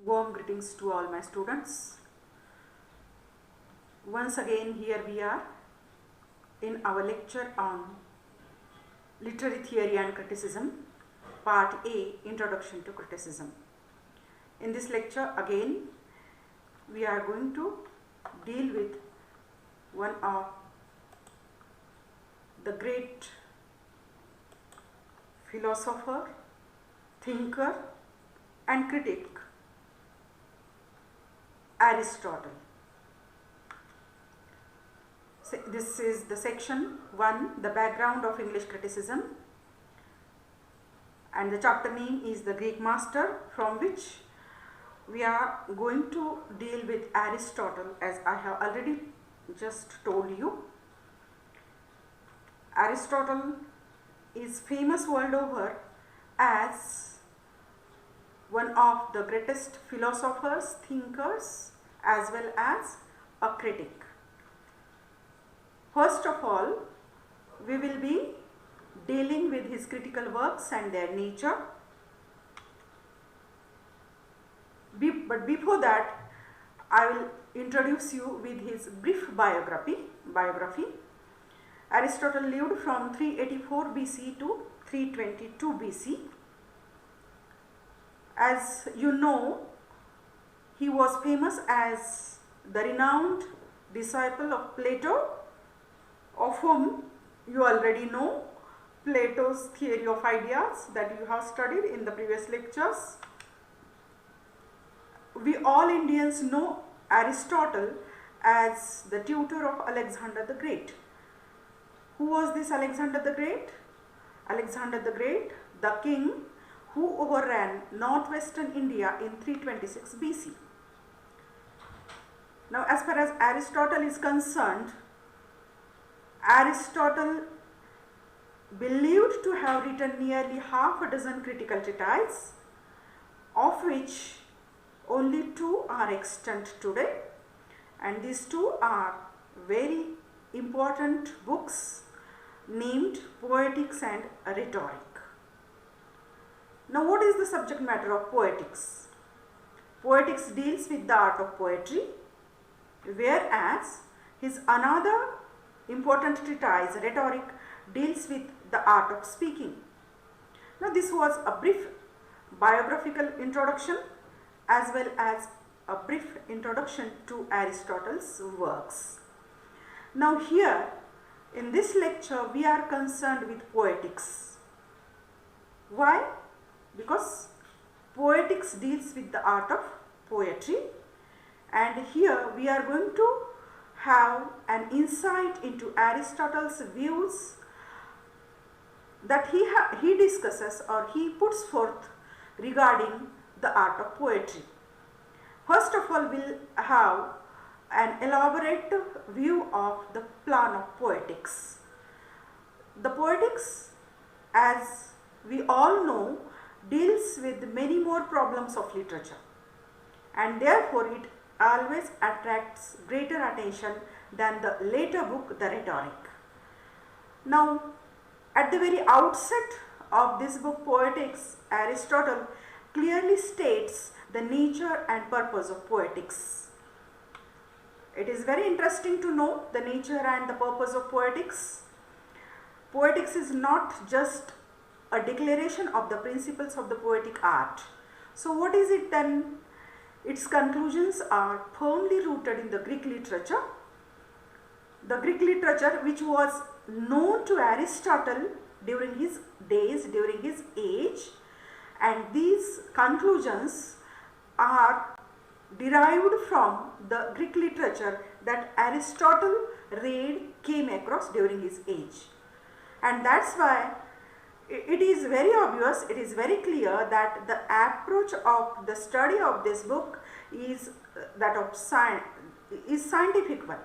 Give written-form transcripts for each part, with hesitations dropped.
Warm greetings to all my students. Once again here we are in our lecture on Literary Theory and Criticism, Part A, Introduction to Criticism. In this lecture again we are going to deal with one of the great philosopher, thinker and critic, Aristotle. This is the section 1, the background of English criticism, and the chapter name is the Greek master, from which we are going to deal with Aristotle, as I have already just told you. Aristotle is famous world over as one of the greatest philosophers, thinkers, as well as a critic. First of all, we will be dealing with his critical works and their nature. But before that, I will introduce you with his brief biography. Aristotle lived from 384 BC to 322 BC. As you know, he was famous as the renowned disciple of Plato, of whom you already know Plato's theory of ideas that you have studied in the previous lectures. We all Indians know Aristotle as the tutor of Alexander the Great. Who was this Alexander the Great? Alexander the Great, the king who overran northwestern India in 326 BC. Now, as far as Aristotle is concerned, Aristotle believed to have written nearly half a dozen critical treatises, of which only 2 are extant today, and these 2 are very important books named Poetics and Rhetoric. Now, what is the subject matter of poetics? Poetics deals with the art of poetry, whereas his another important treatise, Rhetoric, deals with the art of speaking. Now, this was a brief biographical introduction as well as a brief introduction to Aristotle's works. Now, here in this lecture we are concerned with poetics. Why? Because poetics deals with the art of poetry, and here we are going to have an insight into Aristotle's views that he discusses or he puts forth regarding the art of poetry. First of all, we'll have an elaborate view of the Plan of Poetics. The Poetics, as we all know, deals with many more problems of literature, and therefore it always attracts greater attention than the later book, the Rhetoric. Now, at the very outset of this book, Poetics, Aristotle clearly states the nature and purpose of poetics. It is very interesting to know the nature and the purpose of poetics. Poetics is not just a declaration of the principles of the poetic art. So what is it then? Its conclusions are firmly rooted in the Greek literature. The Greek literature which was known to Aristotle during his days, during his age, and these conclusions are derived from the Greek literature that Aristotle came across during his age. And that's why it is very obvious, it is very clear that the approach of the study of this book is that of scientific one.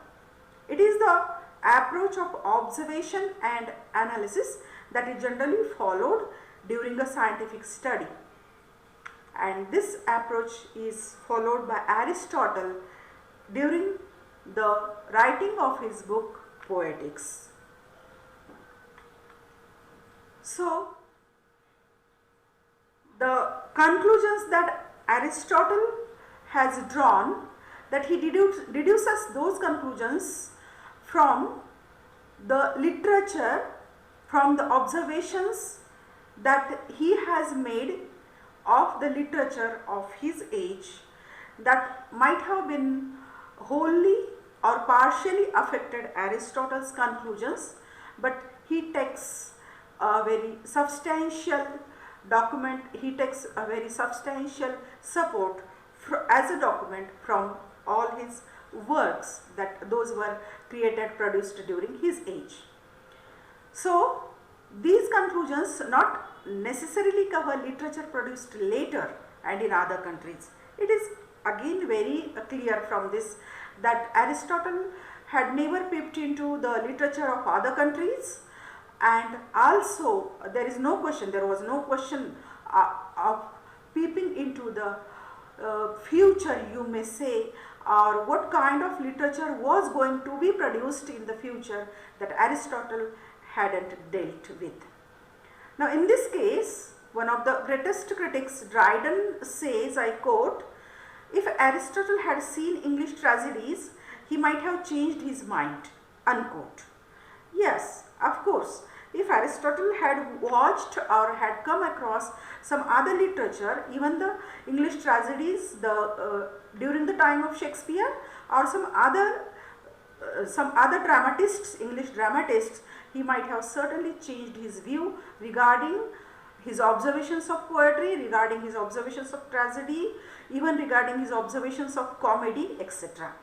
It is the approach of observation and analysis that is generally followed during a scientific study. And this approach is followed by Aristotle during the writing of his book Poetics. So, the conclusions that Aristotle has drawn, that he deduces those conclusions from the literature, from the observations that he has made of the literature of his age, that might have been wholly or partially affected Aristotle's conclusions, but he takes a very substantial document, he takes a very substantial support as a document from all his works, that those were created, produced during his age. So these conclusions not necessarily cover literature produced later and in other countries. It is again very clear from this that Aristotle had never peeped into the literature of other countries, and also there was no question of peeping into the future, you may say, or what kind of literature was going to be produced in the future that Aristotle hadn't dealt with. Now in this case, one of the greatest critics, Dryden, says, I quote, "If Aristotle had seen English tragedies, he might have changed his mind," unquote. Yes, of course, if Aristotle had watched or had come across some other literature, even the English tragedies during the time of Shakespeare, or some other dramatists, English dramatists, he might have certainly changed his view regarding his observations of poetry, regarding his observations of tragedy, even regarding his observations of comedy, etc.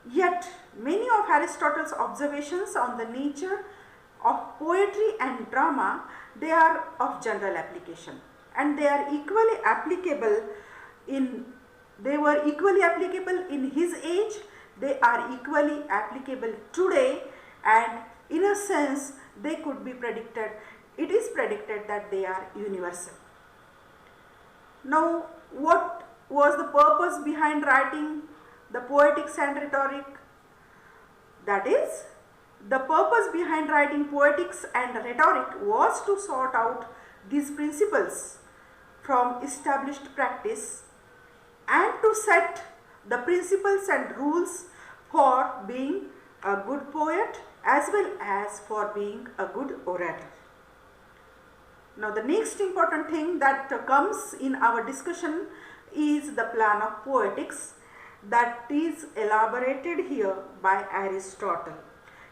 Yet many of Aristotle's observations on the nature of poetry and drama, they are of general application, and they are equally applicable they were equally applicable in his age, they are equally applicable today, and in a sense they could be predicted, it is predicted that they are universal. Now, what was the purpose behind writing the Poetics and Rhetoric? That is, the purpose behind writing Poetics and Rhetoric was to sort out these principles from established practice and to set the principles and rules for being a good poet as well as for being a good orator. Now the next important thing that comes in our discussion is the Plan of Poetics, that is elaborated here by Aristotle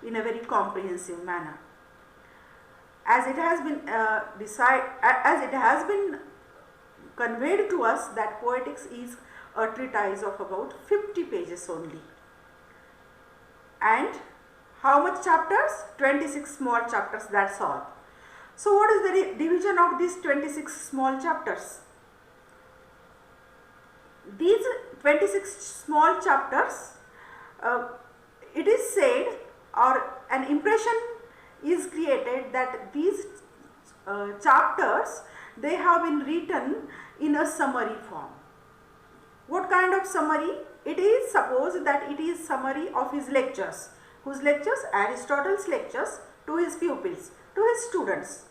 in a very comprehensive manner. As it has been conveyed to us that Poetics is a treatise of about 50 pages only. And how much chapters? 26 small chapters, that's all. So what is the division of these 26 small chapters? These 26 small chapters, it is said, or an impression is created that these chapters, they have been written in a summary form. What kind of summary? It is supposed that it is summary of his lectures. Whose lectures? Aristotle's lectures to his pupils, to his students.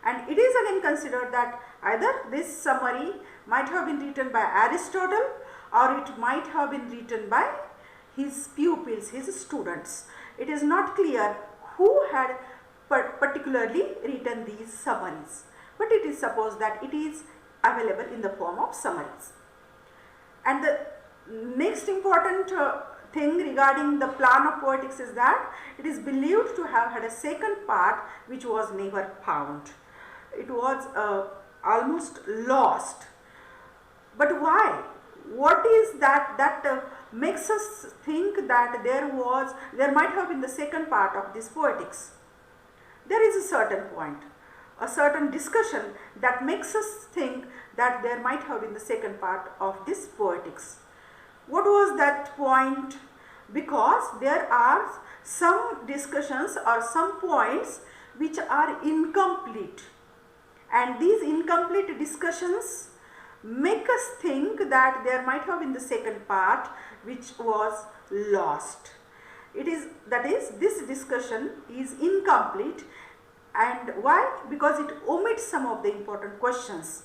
And it is again considered that either this summary might have been written by Aristotle, or it might have been written by his pupils, his students. It is not clear who had particularly written these summaries, but it is supposed that it is available in the form of summaries. And the next important thing regarding the Plan of Poetics is that it is believed to have had a second part which was never found. It was almost lost. But why? What is that makes us think that there might have been the second part of this Poetics? There is a certain point, a certain discussion that makes us think that there might have been the second part of this Poetics. What was that point? Because there are some discussions or some points which are incomplete, and these incomplete discussions make us think that there might have been the second part which was lost. That is, this discussion is incomplete. And why? Because it omits some of the important questions.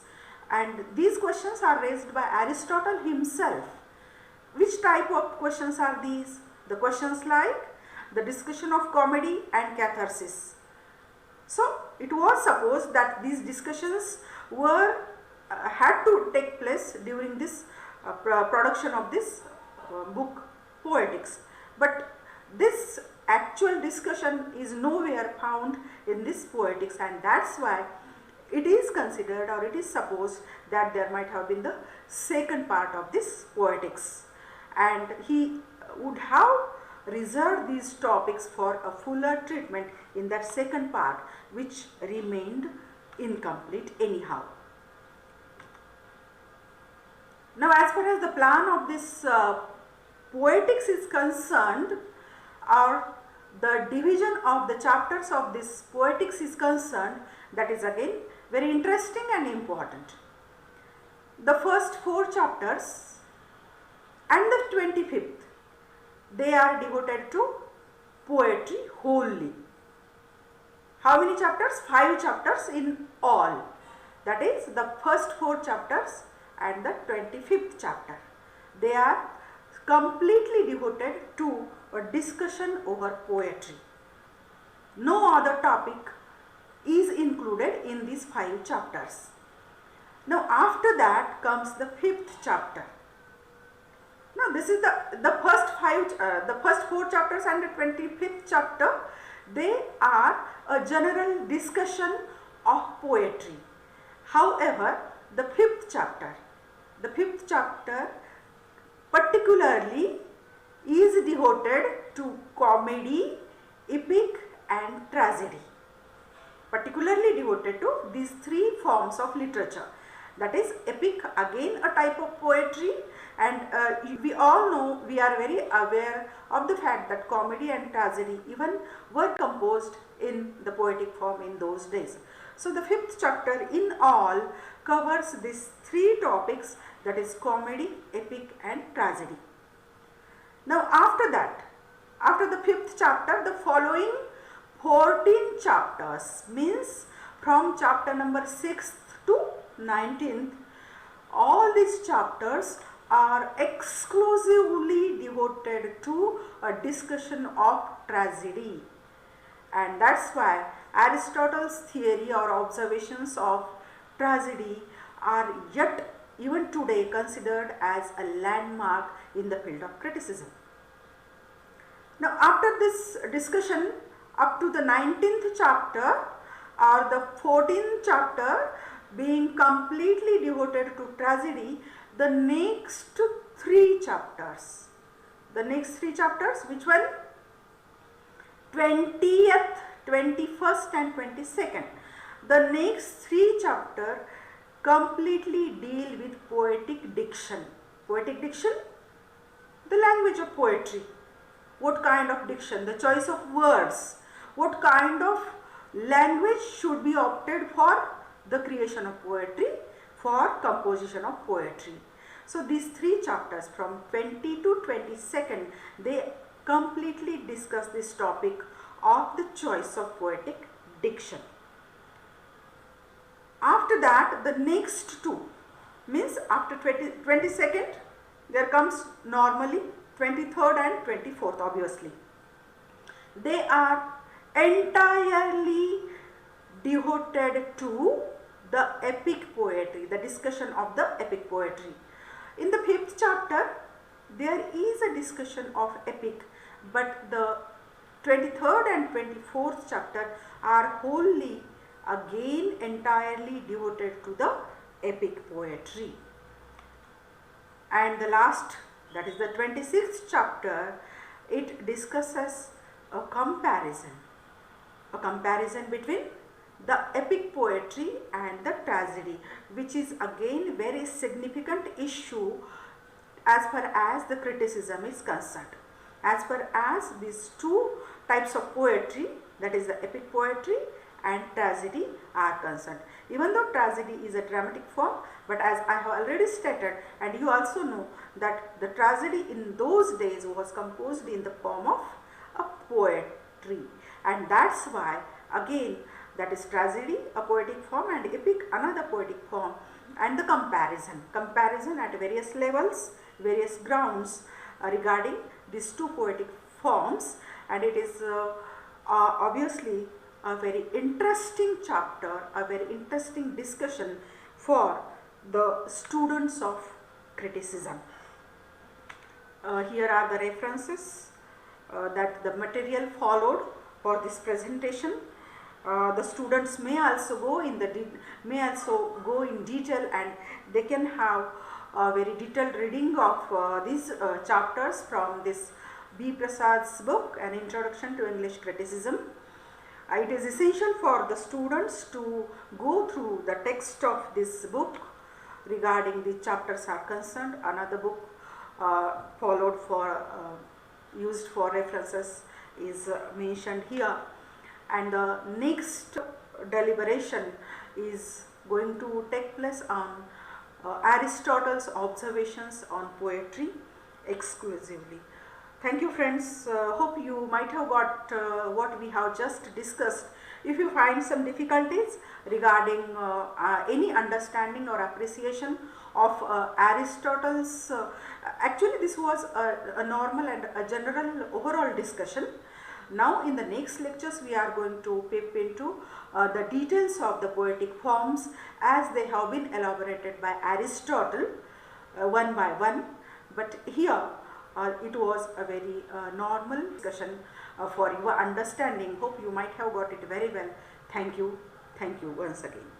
and these questions are raised by Aristotle himself. Which type of questions are these? The questions like the discussion of comedy and catharsis. So it was supposed that these discussions were had to take place during this production of this book Poetics, but this actual discussion is nowhere found in this Poetics, and that's why it is considered, or it is supposed, that there might have been the second part of this Poetics, and he would have reserved these topics for a fuller treatment in that second part, which remained incomplete anyhow. Now, as far as the plan of this Poetics is concerned, or the division of the chapters of this Poetics is concerned, that is again very interesting and important. The first 4 chapters and the 25th, they are devoted to poetry wholly. How many chapters? 5 chapters in all. That is the first 4 chapters and the 25th chapter. They are completely devoted to a discussion over poetry. No other topic is included in these 5 chapters. Now after that comes the 5th chapter. Now this is the first 4 chapters and the 25th chapter. They are a general discussion of poetry. However, the 5th chapter particularly is devoted to comedy, epic and tragedy. Particularly devoted to these 3 forms of literature. That is epic, again a type of poetry, and we all know, we are very aware of the fact that comedy and tragedy even were composed in the poetic form in those days. So the 5th chapter in all covers these 3 topics, that is comedy, epic and tragedy. Now after that, after the 5th chapter, the following 14 chapters, means from chapter number 6th to 19th, all these chapters are exclusively devoted to a discussion of tragedy, and that's why Aristotle's theory or observations of tragedy are yet even today considered as a landmark in the field of criticism. Now after this discussion up to the 19th chapter, or the 14th chapter being completely devoted to tragedy, the next 3 chapters, which one? 20th, 21st and 22nd. The next 3 chapters completely deal with poetic diction. Poetic diction, the language of poetry. What kind of diction? The choice of words. What kind of language should be opted for the creation of poetry, for composition of poetry. So these 3 chapters from 20 to 22nd, they completely discuss this topic of the choice of poetic diction. After that, the next 2, means after 22nd, there comes normally 23rd and 24th, obviously. They are entirely devoted to the epic poetry, the discussion of the epic poetry. In the 5th chapter, there is a discussion of epic, but the 23rd and 24th chapter are wholly again entirely devoted to the epic poetry. And the last, that is the 26th chapter, it discusses a comparison between the epic poetry and the tragedy, which is again very significant issue as far as the criticism is concerned. As far as these 2 types of poetry, that is the epic poetry and tragedy, are concerned. Even though tragedy is a dramatic form, but as I have already stated, and you also know, that the tragedy in those days was composed in the form of a poetry, and that's why again, that is tragedy, a poetic form, and epic, another poetic form. and the comparison at various levels, various grounds regarding these two poetic forms, and it is obviously a very interesting chapter, a very interesting discussion for the students of criticism. Here are the references that the material followed for this presentation. The students may also go in detail, and they can have a very detailed reading of these chapters from this B. Prasad's book, An Introduction to English Criticism. It is essential for the students to go through the text of this book regarding the chapters are concerned. Another book followed for used for references is mentioned here, and the next deliberation is going to take place on Aristotle's observations on poetry exclusively. Thank you, friends. Hope you might have got what we have just discussed. If you find some difficulties regarding any understanding or appreciation of Aristotle's, actually this was a normal and a general overall discussion. Now in the next lectures we are going to peep into the details of the poetic forms as they have been elaborated by Aristotle one by one, but here it was a very normal discussion for your understanding. Hope you might have got it very well. Thank you once again.